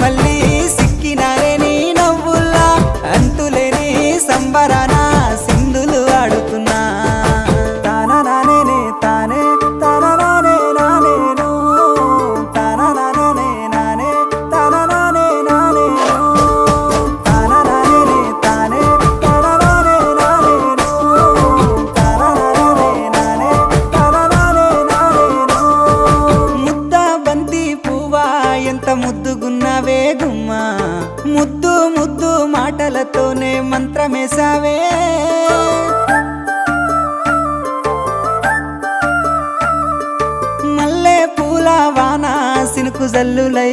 మళ్ళీ సిక్కినారే నీ నవ్వుల్లా అంతులేని సంబరాన సింధులు ఆడుతున్నా తాననానే తానే తాననానే నానేను తాననానే నానే తాననానే నానేను తాననానే తానే తాననానే నానేను తాననానే నానే తాననానే నానేను ముద్ద బంతి పువ్వా ఎంత ముద్దుగున్నావే గుమ్మా ముద్దు ముద్దు మాటలతోనే మంత్రమేసావే మల్లె పూల వాన సినుకు జల్లులై